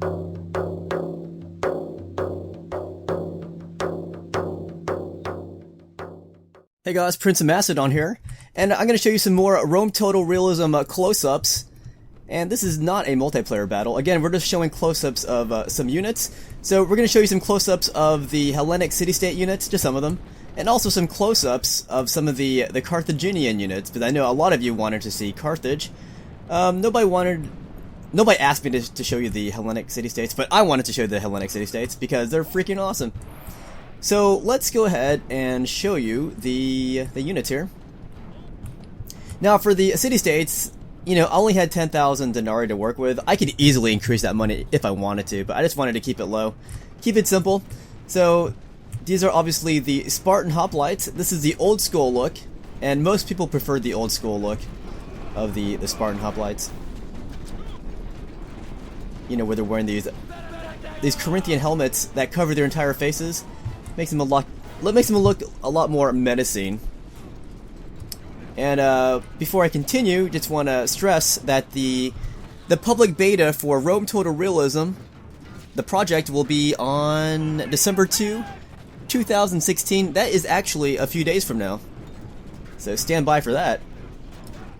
Hey guys, PrinceofMacedon here, and I'm going to show you some more Rome Total Realism close-ups. And this is not a multiplayer battle. Again, we're just showing close-ups of some units. So we're going to show you some close-ups of the Hellenic city-state units, just some of them, and also some close-ups of some of the Carthaginian units, because I know a lot of you wanted to see Carthage. Nobody asked me to show you the Hellenic city-states, but I wanted to show you the Hellenic city-states because they're freaking awesome. So let's go ahead and show you the units here. Now for the city-states, you know, I only had 10,000 denarii to work with. I could easily increase that money if I wanted to, but I just wanted to keep it low. Keep it simple. So these are obviously the Spartan Hoplites. This is the old school look, and most people prefer the old school look of the Spartan Hoplites. You know, where they're wearing these Corinthian helmets that cover their entire faces. Makes them look a lot more menacing. And before I continue, just want to stress that the public beta for Rome Total Realism, the project, will be on December 2, 2016. That is actually a few days from now. So stand by for that.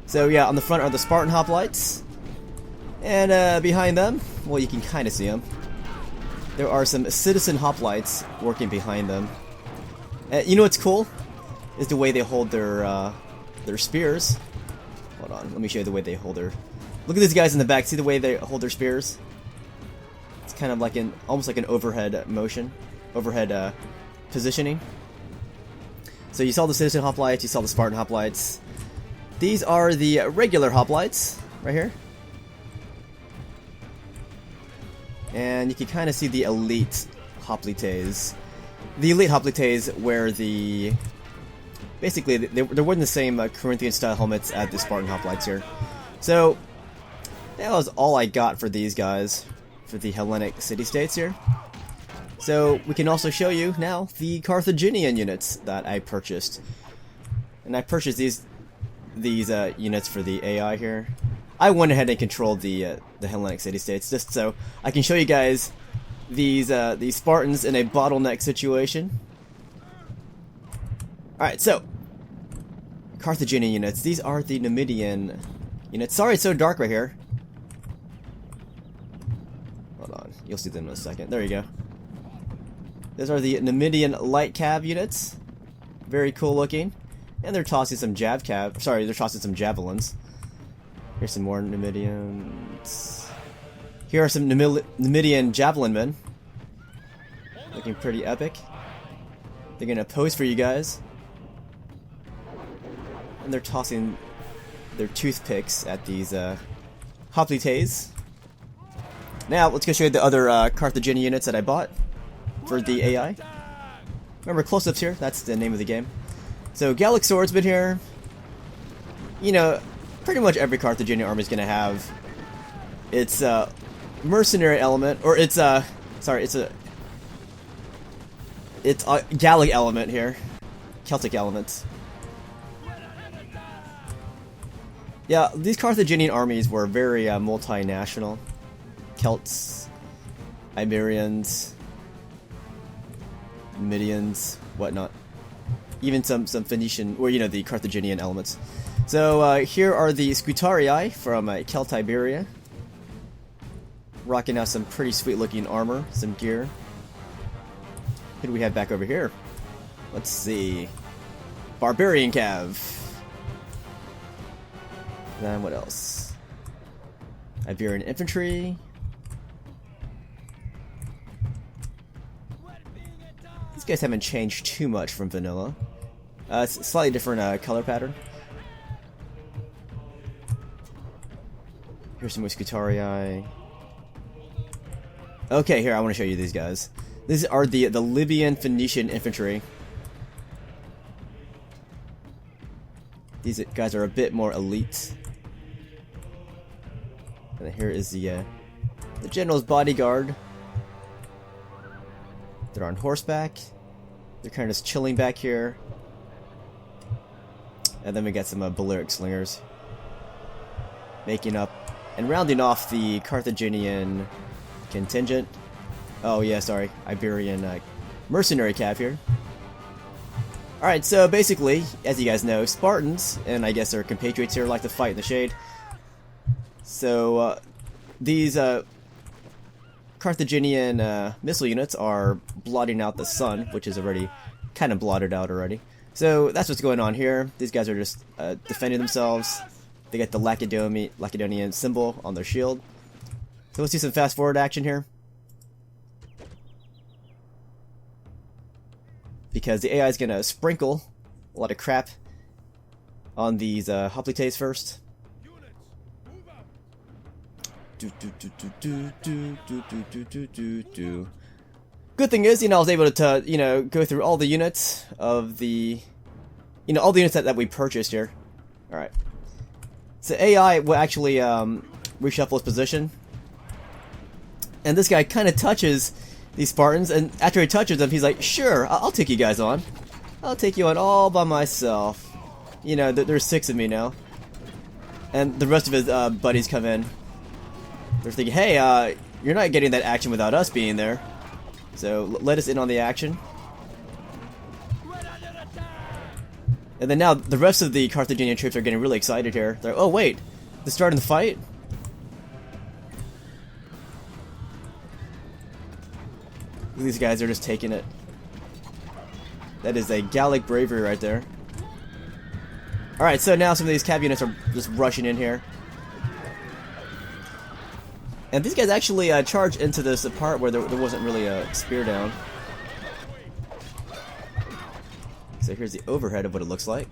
So yeah, on the front are the Spartan Hoplites. And behind them, well, you can kind of see them. There are some citizen hoplites working behind them. You know what's cool? Is the way they hold their spears. Hold on, let me show you the way they hold their... Look at these guys in the back, see the way they hold their spears? It's kind of like almost like an overhead motion. Overhead positioning. So you saw the citizen hoplites, you saw the Spartan hoplites. These are the regular hoplites, right here. And you can kind of see the elite hoplites. The elite hoplites wear the... Basically, they're wearing the same Corinthian style helmets as the Spartan Hoplites here. So, that was all I got for these guys, for the Hellenic city-states here. So, we can also show you now the Carthaginian units that I purchased. And I purchased these units for the AI here. I went ahead and controlled the Hellenic city-states just so I can show you guys these Spartans in a bottleneck situation. Alright, so Carthaginian units. These are the Numidian units. Sorry it's so dark right here. Hold on, you'll see them in a second. There you go. Those are the Numidian light cav units. Very cool looking. And they're tossing some they're tossing some javelins. Here's some more Numidians. Here are some Numidian javelin men. Looking pretty epic. They're gonna pose for you guys. And they're tossing their toothpicks at these hoplites. Now, let's go show you the other Carthaginian units that I bought for the AI. Remember, close-ups here, that's the name of the game. So, Gallic swordsman here. You know, pretty much every Carthaginian army is going to have its mercenary element, or its a Gallic element here. Celtic elements. Yeah, these Carthaginian armies were very multinational. Celts, Iberians, Numidians, whatnot. Even some Phoenician, or you know, the Carthaginian elements. So here are the Scutarii from Celt Iberia. Rocking out some pretty sweet looking armor, some gear. Who do we have back over here? Let's see. Barbarian Cav. Then what else? Iberian Infantry. These guys haven't changed too much from vanilla. It's a slightly different color pattern. Here's some more Scutarii. Okay, here, I want to show you these guys. These are the Libyan Phoenician Infantry. These guys are a bit more elite. And then here is the general's bodyguard. They're on horseback. They're kind of just chilling back here. And then we got some Balearic slingers. Making up and rounding off the Carthaginian contingent. Oh yeah, sorry, Iberian mercenary cav here. Alright, so basically, as you guys know, Spartans, and I guess their compatriots here, like to fight in the shade. So, these Carthaginian missile units are blotting out the sun, which is already kind of blotted out already. So, that's what's going on here. These guys are just defending themselves. They got the Lacedemonian symbol on their shield. So, let's do some fast forward action here. Because the AI is going to sprinkle a lot of crap on these Hoplites first. Good thing is, I was able to, go through all the units of the, all the units that we purchased here. Alright. So AI will actually reshuffle his position. And this guy kind of touches these Spartans, and after he touches them, he's like, sure, I'll take you guys on. I'll take you on all by myself. There's 6 of me now. And the rest of his buddies come in. They're thinking, hey, you're not getting that action without us being there. So let us in on the action. And then now the rest of the Carthaginian troops are getting really excited here. They're like, oh wait, they're starting the fight? These guys are just taking it. That is a Gallic bravery right there. Alright, so now some of these cav units are just rushing in here. And these guys actually charged into this part where there wasn't really a spear down. So here's the overhead of what it looks like.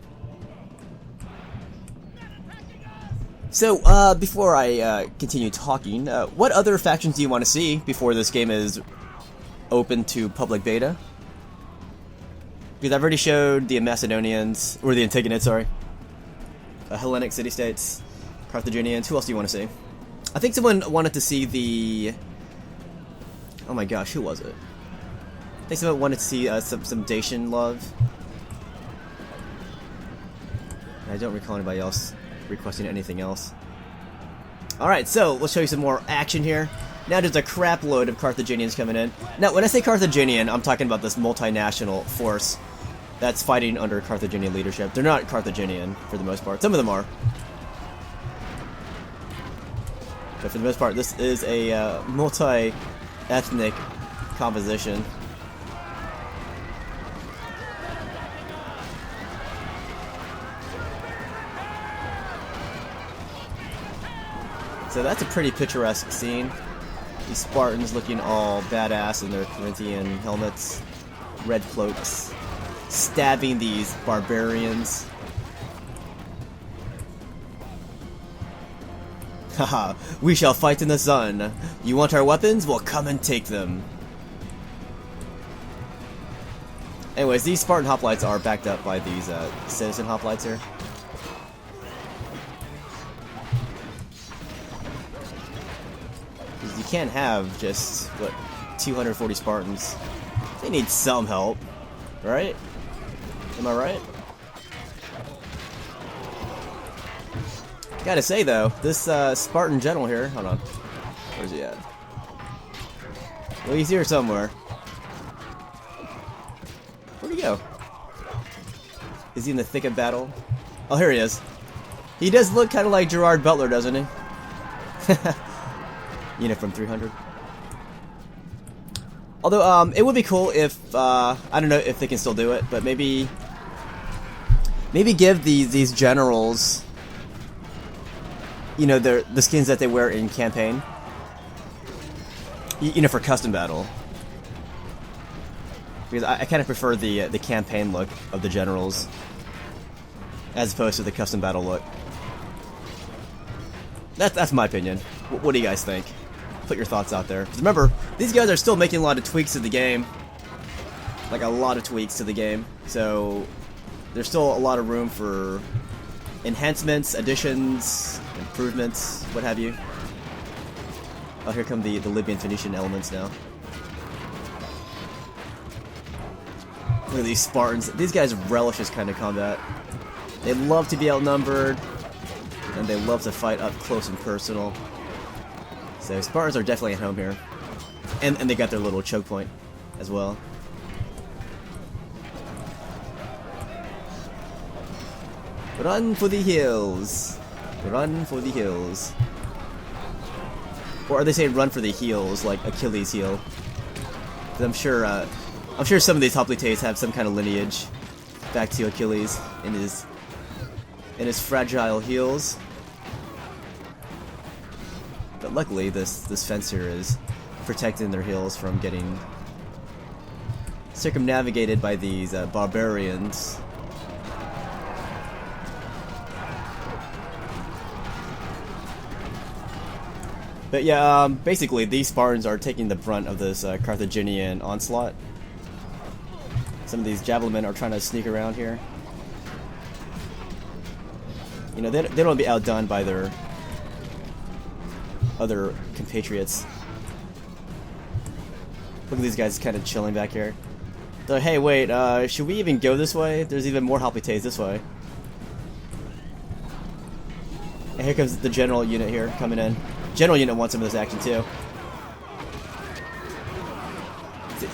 So, before I continue talking, what other factions do you want to see before this game is open to public beta? Because I've already showed the Macedonians, or the Antigonids, sorry. Hellenic city-states, Carthaginians. Who else do you want to see? I think someone wanted to see the... Oh my gosh, who was it? I think someone wanted to see some Dacian love. I don't recall anybody else requesting anything else. Alright, so let's show you some more action here. Now there's a crap load of Carthaginians coming in. Now, when I say Carthaginian, I'm talking about this multinational force that's fighting under Carthaginian leadership. They're not Carthaginian, for the most part. Some of them are. But for the most part, this is a multi-ethnic composition. So that's a pretty picturesque scene. These Spartans looking all badass in their Corinthian helmets, red cloaks, stabbing these barbarians. Haha, we shall fight in the sun. You want our weapons? Well, come and take them. Anyways, these Spartan Hoplites are backed up by these citizen Hoplites here. You can't have just, what, 240 Spartans. They need some help, right? Am I right? Gotta say though, this Spartan general here, hold on, where's he at? Well, he's here somewhere. Where'd he go? Is he in the thick of battle? Oh, here he is. He does look kind of like Gerard Butler, doesn't he? From 300. Although, it would be cool if, I don't know if they can still do it, but maybe give these generals, the skins that they wear in campaign, for custom battle. Because I kind of prefer the campaign look of the generals as opposed to the custom battle look. That's my opinion. What do you guys think? Put your thoughts out there. 'Cause remember, these guys are still making a lot of tweaks to the game. Like a lot of tweaks to the game. So there's still a lot of room for enhancements, additions, improvements, what have you. Oh, here come the Libyan Phoenician elements now. Look at these Spartans. These guys relish this kind of combat. They love to be outnumbered, and they love to fight up close and personal. So Spartans are definitely at home here. And they got their little choke point as well. Run for the hills. Run for the hills. Or are they saying run for the heels, like Achilles' heel? 'Cause I'm sure some of these hoplites have some kind of lineage back to Achilles in his fragile heels. But luckily, this fence here is protecting their heels from getting circumnavigated by these barbarians. But yeah, basically these Spartans are taking the brunt of this Carthaginian onslaught. Some of these javelin are trying to sneak around here. You know, they don't want to be outdone by their other compatriots. Look at these guys kind of chilling back here. They're like, hey, wait, should we even go this way? There's even more hoplites this way. And here comes the general unit here coming in. General unit wants some of this action too.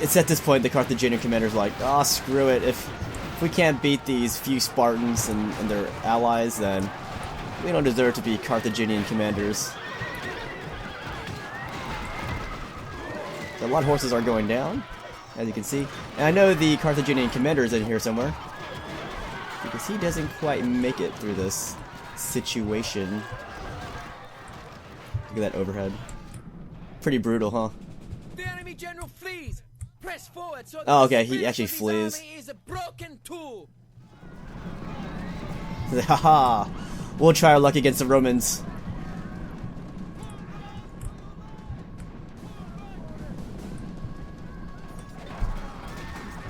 It's at this point the Carthaginian commander's like, oh, screw it. If we can't beat these few Spartans and their allies, then we don't deserve to be Carthaginian commanders. So a lot of horses are going down, as you can see. And I know the Carthaginian commander is in here somewhere, because he doesn't quite make it through this situation. Look at that overhead. Pretty brutal, huh? The enemy general flees. Press forward so that Oh, okay, the he spirit actually of his flees. army is a broken tool. Haha! We'll try our luck against the Romans.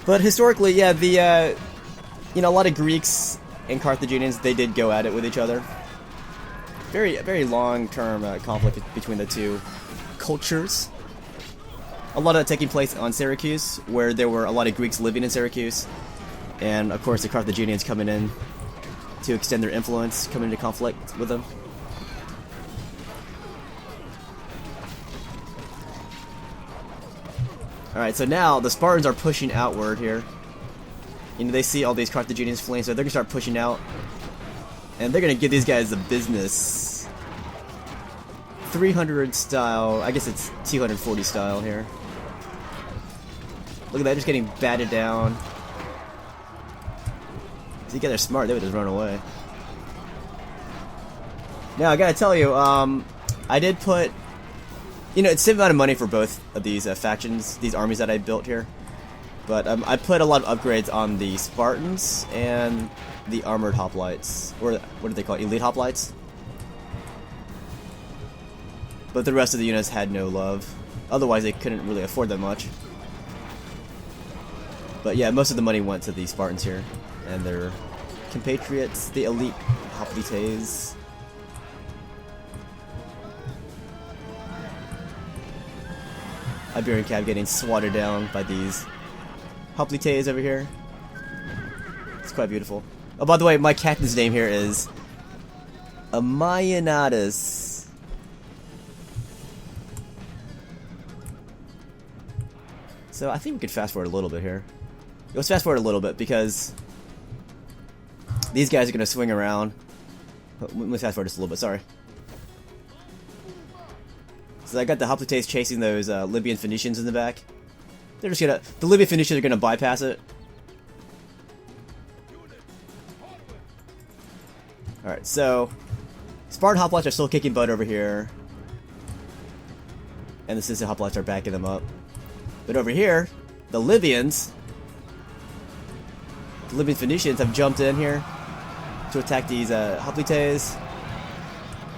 But historically, yeah, the you know, a lot of Greeks and Carthaginians, they did go at it with each other. Very long-term conflict between the two cultures. A lot of that taking place on Syracuse, where there were a lot of Greeks living in Syracuse, and of course the Carthaginians coming in to extend their influence, coming into conflict with them. Alright, so now the Spartans are pushing outward here. You know, they see all these Carthaginians fleeing, so they're gonna start pushing out. And they're gonna give these guys the business. 300 style, I guess it's 240 style here. Look at that, just getting batted down. If you guys are smart, they would just run away. Now, I gotta tell you, I did put, you know, it's the same amount of money for both of these factions, these armies that I built here. But I put a lot of upgrades on the Spartans and the armored hoplites, or what do they call it, elite hoplites? But the rest of the units had no love. Otherwise, they couldn't really afford that much. But yeah, most of the money went to the Spartans here and their compatriots, the elite hoplites. Iberian Cav getting swatted down by these hoplites over here. It's quite beautiful. Oh, by the way, my captain's name here is Amaianatus. So I think we could fast forward a little bit here. Let's fast forward a little bit because these guys are going to swing around. Let me fast forward just a little bit, sorry. So I got the hoplites chasing those Libyan Phoenicians in the back. They're just gonna, the Libyan Phoenicians are gonna bypass it. Alright, so Spartan Hoplites are still kicking butt over here. And the Sicilian Hoplites are backing them up. But over here, the Libyan Phoenicians have jumped in here to attack these hoplites.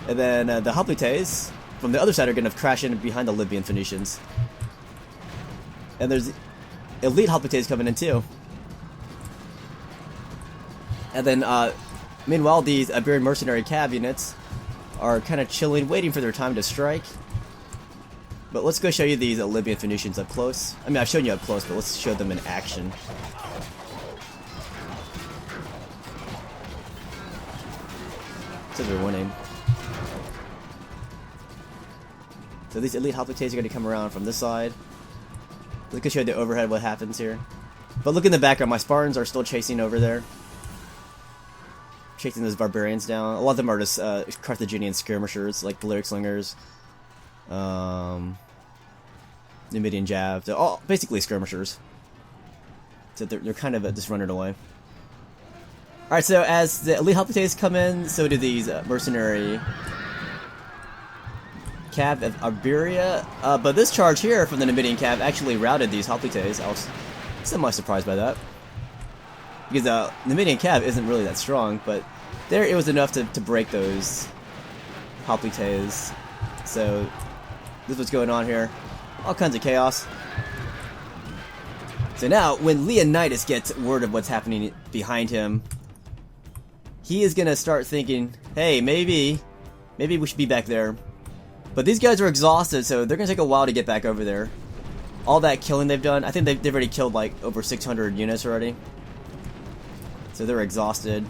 And then the hoplites from the other side are going to crash in behind the Libyan Phoenicians. And there's elite hoplites coming in too. And then, meanwhile, these Iberian mercenary cav units are kind of chilling, waiting for their time to strike. But let's go show you these Libyan Phoenicians up close. I mean, I've shown you up close, but let's show them in action. Says they're winning. So these elite hoplites are going to come around from this side. Look at show the overhead what happens here. But look in the background, my Spartans are still chasing over there. Chasing those barbarians down. A lot of them are just Carthaginian skirmishers, like Balearic slingers. Numidian jab. They're all basically skirmishers. So they're kind of just running away. Alright, so as the elite hoplites come in, so do these mercenary Cav of Iberia. But this charge here from the Numidian Cav actually routed these hoplites. I was semi surprised by that. Because the Numidian Cav isn't really that strong, but there it was enough to break those hoplites. So this is what's going on here. All kinds of chaos. So now, when Leonidas gets word of what's happening behind him, he is gonna start thinking, hey, maybe we should be back there. But these guys are exhausted, so they're gonna take a while to get back over there. All that killing they've done, I think they've already killed like over 600 units already. So they're exhausted.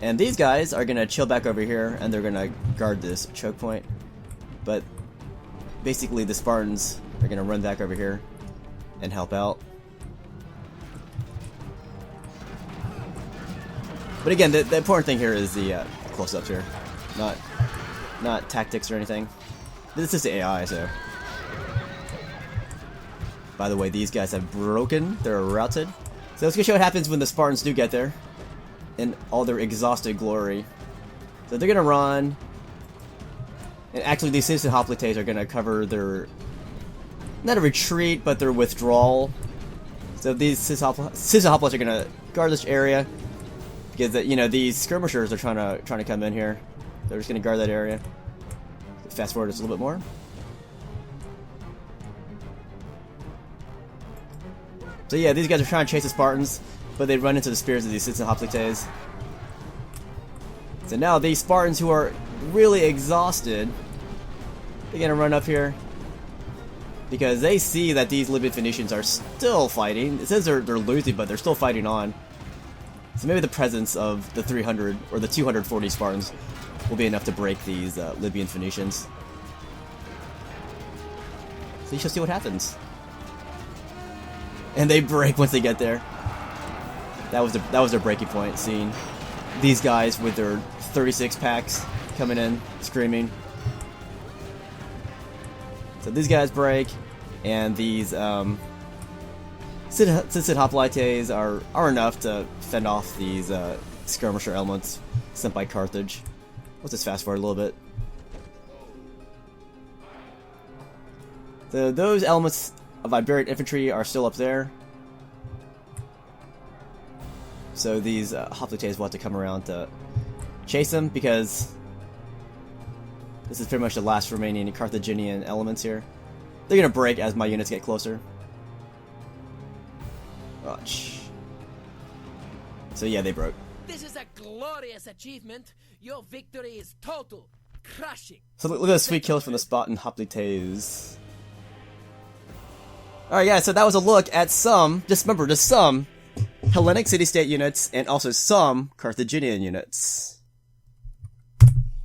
And these guys are gonna chill back over here, and they're gonna guard this choke point. But basically the Spartans are gonna run back over here and help out. But again, the important thing here is the close-ups here, not tactics or anything. This is the AI, so. By the way, these guys have broken. They're routed. So let's go show what happens when the Spartans do get there, in all their exhausted glory. So they're gonna run, and actually these citizen hoplites are gonna cover their, not a retreat, but their withdrawal. So these citizen hoplites are gonna guard this area. Because you know, these skirmishers are trying to come in here. They're just gonna guard that area. Fast forward just a little bit more. So yeah, these guys are trying to chase the Spartans, but they run into the spears of these citizen hoplites. So now these Spartans who are really exhausted, they're gonna run up here because they see that these Libyan Phoenicians are still fighting. It says they're losing, but they're still fighting on. So maybe the presence of the 300 or the 240 Spartans will be enough to break these Libyan Phoenicians. So you shall see what happens. And they break once they get there. That was their breaking point. Seeing these guys with their 36 packs coming in, screaming. So these guys break, and these citizen hoplites are enough to fend off these skirmisher elements sent by Carthage. Let's just fast forward a little bit. So those elements of Iberian infantry are still up there. So these hoplites will have to come around to chase them, because this is pretty much the last remaining Carthaginian elements here. They're gonna break as my units get closer. Watch. So yeah, they broke. This is a glorious achievement. Your victory is total, crushing. So look at the sweet kills from the Spartan Hoplites. Alright guys, so that was a look at some, just remember, just some Hellenic city-state units and also some Carthaginian units.